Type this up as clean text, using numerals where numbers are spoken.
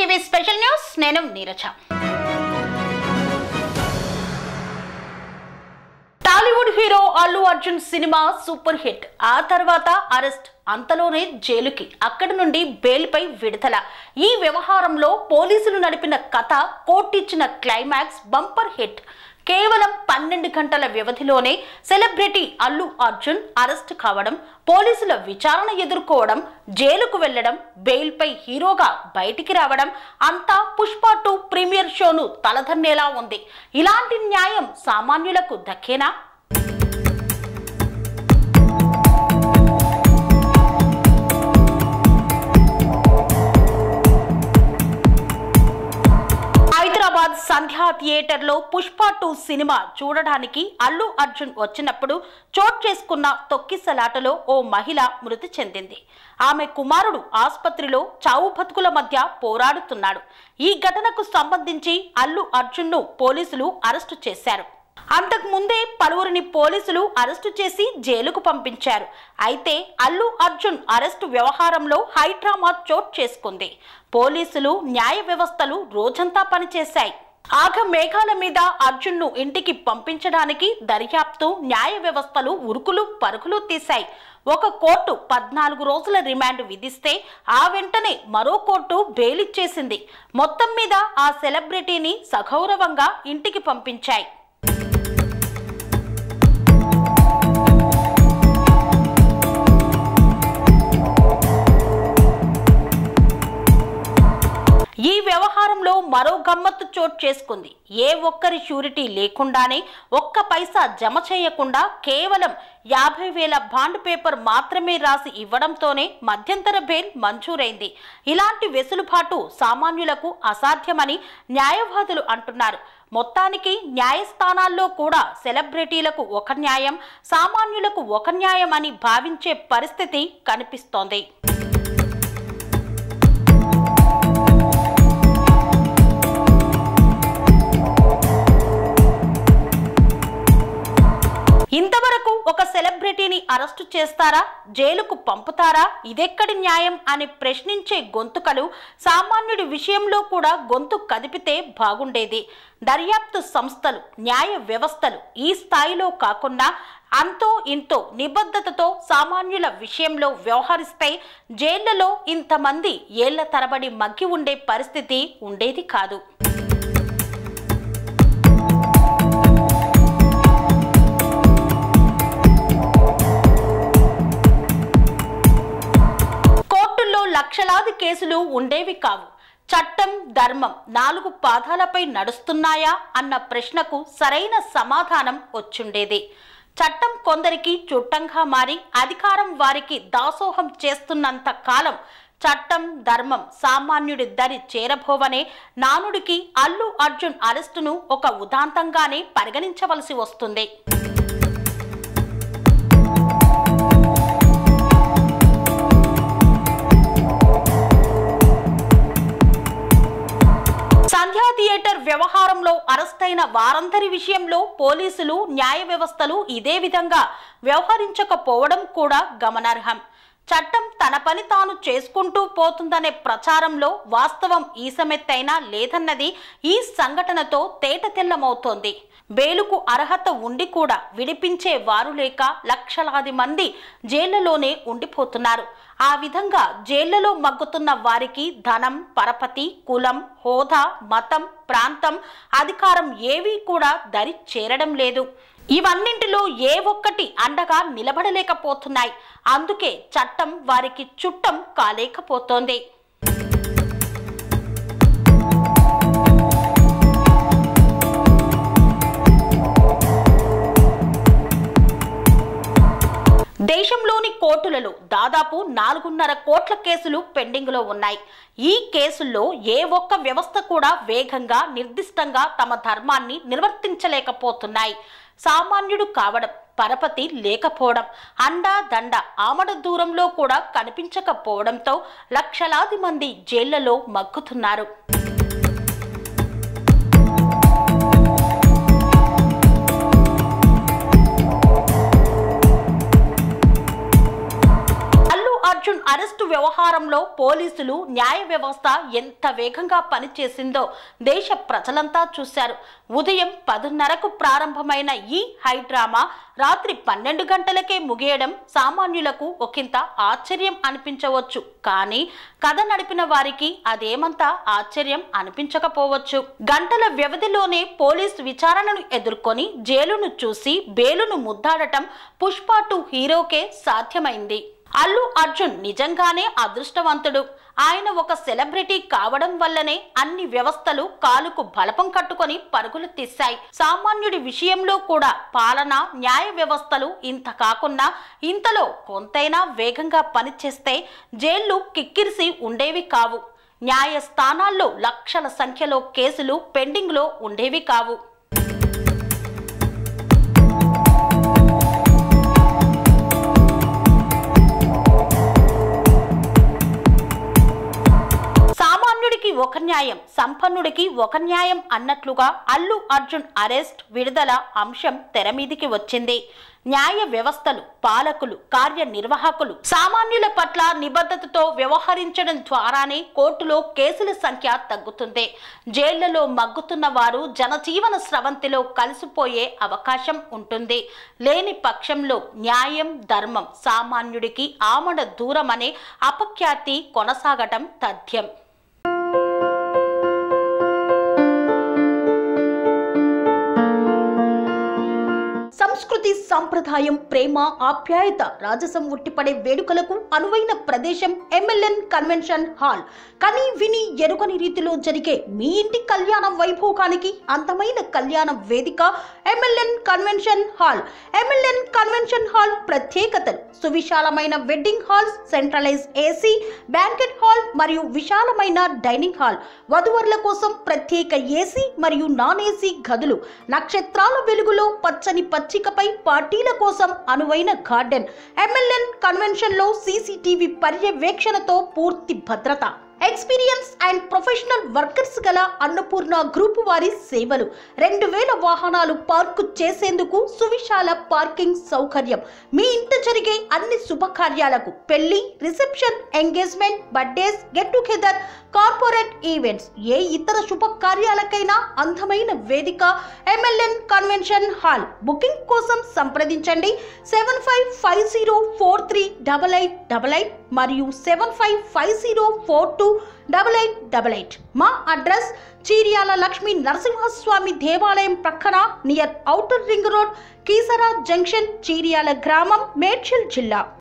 TV special news నేను Neeraja. Tollywood hero Allu Arjun cinema super hit. ఆ తర్వాత అరెస్ట్, అంతలోనే జైలుకి, అక్కడి నుండి బెయిల్పై విడుదల. ఈ వ్యవహారంలో పోలీసులు నడిపిన కథ, కోర్టిచ్చిన క్లైమాక్స్ బంపర్ హిట్. కేవలం 12 గంటల వ్యవధిలోనే సెలబ్రిటీ అల్లు అర్జున్ అరెస్ట్ కావడం, పోలీసుల విచారణ ఎదుర్కోవడం, జైలుకు వెళ్లడం, బెయిల్పై హీరోగా బయటికి రావడం అంతా పుష్ప 2 ప్రీమియర్ షోను తలదన్నేలా ఉంది. ఇలాంటి న్యాయం సామాన్యులకు దక్కేనా? సంధ్యా థియేటర్లో పుష్ప 2 సినిమా చూడడానికి అల్లు అర్జున్ వచ్చినప్పుడు చోటు చేసుకున్న తొక్కిసలాటలో ఓ మహిళ మృతి చెందింది. ఆమె కుమారుడు ఆసుపత్రిలో చావు బతుకుల మధ్య పోరాడుతున్నాడు. ఈ ఘటనకు సంబంధించి అల్లు అర్జున్ను పోలీసులు అరెస్టు చేశారు. అంతకు ముందే పలువురిని పోలీసులు అరెస్టు చేసి జైలుకు పంపించారు. అయితే అల్లు అర్జున్ అరెస్టు వ్యవహారంలో హైడ్రామా చోటు చేసుకుంది. పోలీసులు, న్యాయ వ్యవస్థలు రోజంతా పనిచేశాయి. ఆగ మేఘాల మీద అర్జున్ను ఇంటికి పంపించడానికి దర్యాప్తు, న్యాయ వ్యవస్థలు ఉరుకులు పరుగులు తీశాయి. ఒక కోర్టు 14 రోజుల రిమాండ్ విధిస్తే ఆ వెంటనే మరో కోర్టు బెయిల్ ఇచ్చేసింది. మొత్తం మీద ఆ సెలబ్రిటీని సగౌరవంగా ఇంటికి పంపించాయి. ఈ వ్యవహారంలో మరో గమ్మత్తు చోటు చేసుకుంది. ఏ ఒక్కరి షూరిటీ లేకుండానే, ఒక్క పైసా జమ చేయకుండా కేవలం 50,000 బాండ్ పేపర్ మాత్రమే రాసి ఇవ్వడంతోనే మధ్యంతర బెయిల్ మంజూరైంది. ఇలాంటి వెసులుబాటు సామాన్యులకు అసాధ్యమని న్యాయవాదులు అంటున్నారు. మొత్తానికి న్యాయస్థానాల్లో కూడా సెలబ్రిటీలకు ఒక న్యాయం, సామాన్యులకు ఒక న్యాయం అని భావించే పరిస్థితి కనిపిస్తోంది. ఇంతవరకు ఒక సెలబ్రిటీని అరెస్టు చేస్తారా, జైలుకు పంపుతారా, ఇదెక్కడి న్యాయం అని ప్రశ్నించే గొంతుకలు సామాన్యుడి విషయంలో కూడా గొంతు కదిపితే బాగుండేది. దర్యాప్తు సంస్థలు, న్యాయ వ్యవస్థలు ఈ స్థాయిలో కాకుండా అంతో ఇంతో నిబద్ధతతో సామాన్యుల విషయంలో వ్యవహరిస్తే జైళ్లలో ఇంతమంది ఏళ్ల తరబడి మగ్గి ఉండే పరిస్థితి ఉండేది కాదు. లక్షలాది కేసులు ఉండేవి కావు. చట్టం, ధర్మం 4 పాదాలపై నడుస్తున్నాయా అన్న ప్రశ్నకు సరైన సమాధానం వచ్చుండేది. చట్టం కొందరికి చుట్టంగా మారి అధికారం వారికి దాసోహం చేస్తున్నంత కాలం చట్టం, ధర్మం సామాన్యుడి దరి చేరబోవనే నానుడికి అల్లు అర్జున్ అరెస్టును ఒక ఉదాంతంగానే పరిగణించవలసి వస్తుంది. సంధ్యా థియేటర్ వ్యవహారంలో అరెస్టైన వారందరి విషయంలో పోలీసులు, న్యాయ వ్యవస్థలు ఇదే విధంగా వ్యవహరించకపోవడం కూడా గమనార్హం. చట్టం తన పని తాను చేసుకుంటూ పోతుందనే ప్రచారంలో వాస్తవం ఈసమెత్తైనా లేదన్నది ఈ సంఘటనతో తేటతెల్లమవుతోంది. బెయిలుకు అర్హత ఉండి కూడా విడిపించే వారు లేక లక్షలాది మంది జైళ్లలోనే ఉండిపోతున్నారు. ఆ విధంగా జైళ్లలో మగ్గుతున్న వారికి ధనం, పరపతి, కులం, హోదా, మతం, ప్రాంతం, అధికారం ఏవీ కూడా దరి చేరడం లేదు. ఇవన్నింటిలో ఏ ఒక్కటి అండగా నిలబడలేకపోతున్నాయి. అందుకే చట్టం వారికి చుట్టం కాలేకపోతోంది. దేశంలోని కోర్టులలో దాదాపు 4.5 కోట్ల కేసులు పెండింగ్లో ఉన్నాయి. ఈ కేసుల్లో ఏ ఒక్క వ్యవస్థ కూడా వేగంగా, నిర్దిష్టంగా తమ ధర్మాన్ని నిర్వర్తించలేకపోతున్నాయి. సామాన్యుడు కావడం, పరపతి లేకపోవడం, అండా దండ ఆమడ దూరంలో కూడా కనిపించకపోవడంతో లక్షలాది మంది జైళ్లలో మగ్గుతున్నారు. అరెస్టు వ్యవహారంలో పోలీసులు న్యాయ వ్యవస్థ ఎంత వేగంగా పనిచేసిందో దేశ ప్రజలంతా చూశారు. ఉదయం 10:30కు ప్రారంభమైన ఈ హైడ్రామా రాత్రి 12 గంటలకే ముగియడం సామాన్యులకు ఒకంత ఆశ్చర్యం అనిపించవచ్చు. కానీ కథ నడిపిన వారికి అదేమంతా ఆశ్చర్యం అనిపించకపోవచ్చు. గంటల వ్యవధిలోనే పోలీసు విచారణను ఎదుర్కొని జైలును చూసి బేలును ముద్దాడటం పుష్ప 2 హీరోకే సాధ్యమైంది. అల్లు అర్జున్ నిజంగానే అదృష్టవంతుడు. ఆయన ఒక సెలబ్రిటీ కావడం వల్లనే అన్ని వ్యవస్థలు కాలుకు బలపం కట్టుకొని పరుగులు తీశాయి. సామాన్యుడి విషయంలో కూడా పాలన న్యాయ వ్యవస్థలు ఇంత కాకుండా ఇంతలో కొంతైనా వేగంగా పనిచేస్తే జైళ్లు కిక్కిరిసి ఉండేవి కావు. న్యాయస్థానాల్లో లక్షల సంఖ్యలో కేసులు పెండింగ్లో ఉండేవి కావు. ఒక న్యాయం, సంపన్నుడికి ఒక న్యాయం అన్నట్లుగా అల్లు అర్జున్ అరెస్ట్, విడుదల అంశం తెర మీదికి వచ్చింది. న్యాయ వ్యవస్థలు, పాలకులు, కార్యనిర్వాహకులు సామాన్యుల పట్ల నిబద్ధతతో వ్యవహరించడం ద్వారానే కోర్టులో కేసుల సంఖ్య తగ్గుతుంది. జైళ్లలో మగ్గుతున్న వారు జనజీవన స్రవంతిలో కలిసిపోయే అవకాశం ఉంటుంది. లేని పక్షంలో న్యాయం, ధర్మం సామాన్యుడికి ఆమడ దూరం అనే అపఖ్యాతి కొనసాగటం తథ్యం. సంస్కృతి, సంప్రదాయం, ప్రేమ, ఆప్యాయత, రాజసం ఉట్టిపడే వేడుకలకు అనువైన ప్రదేశం ఎంఎల్ఎన్ కన్వెన్షన్ హాల్. కని విని ఎరుగని రీతిలో జరిగే మీ ఇంటి కళ్యాణ వైభోగానికి అందమైన కళ్యాణ వేదిక MLN convention hall. MLN convention hall ప్రత్యేకతలు: సువిశాలమైన wedding halls, centralize AC banquet hall మరియు విశాలమైన డైనింగ్ హాల్, వధువరుల కోసం ప్రత్యేక ఏసీ మరియు నాన్ ఏసీ గదులు, నక్షత్రాల వెలుగులో పచ్చని పచ్చికపై పార్టీల కోసం అనువైన గార్డెన్. ఎంఎల్ఎన్ కన్వెన్షన్ లో సీసీటీవీ పర్యవేక్షణతో పూర్తి భద్రత. ఎక్స్పీరియన్స్ అండ్ ప్రొఫెషనల్ వర్కర్స్ గల అన్నపూర్ణ గ్రూప్ వారి సేవలు. 2000 వాహనాలు పార్కు చేసేందుకు సువిశాల పార్కింగ్ సౌకర్యం. మీ ఇంట జరిగే అన్ని శుభకార్యాలకు, పెళ్లి, reception, engagement, birthdays, get together, corporate events, ఏ ఇతర శుభకార్యాలకైనా అందమైన వేదిక ఎంఎల్ఎన్ కన్వెన్షన్ హాల్. బుకింగ్ కోసం సంప్రదించండి 7550438888 మరియు 7550428888. మా అడ్రస్ చీర్యాల లక్ష్మీ నరసింహస్వామి దేవాలయం ప్రక్కన, near outer ring road, Keesara junction, Cheeryal గ్రామం, మేడ్చల్ జిల్లా.